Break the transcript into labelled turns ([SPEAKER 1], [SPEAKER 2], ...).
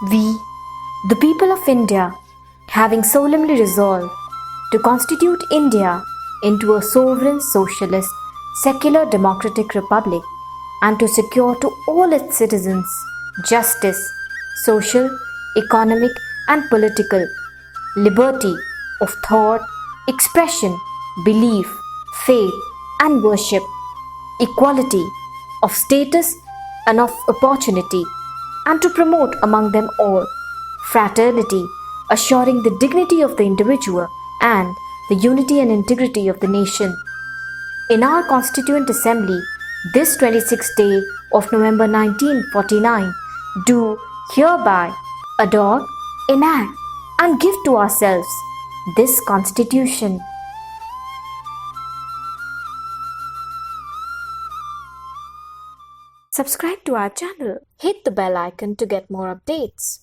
[SPEAKER 1] We, the people of India, having solemnly resolved to constitute India into a sovereign socialist, secular democratic republic and to secure to all its citizens justice, social, economic and political, liberty of thought, expression, belief, faith and worship, equality of status and of opportunity, and to promote among them all fraternity, assuring the dignity of the individual and the unity and integrity of the nation. In our Constituent Assembly, this 26th day of November 1949, do hereby adopt, enact, and give to ourselves this Constitution. Subscribe to our channel. Hit the bell icon to get more updates.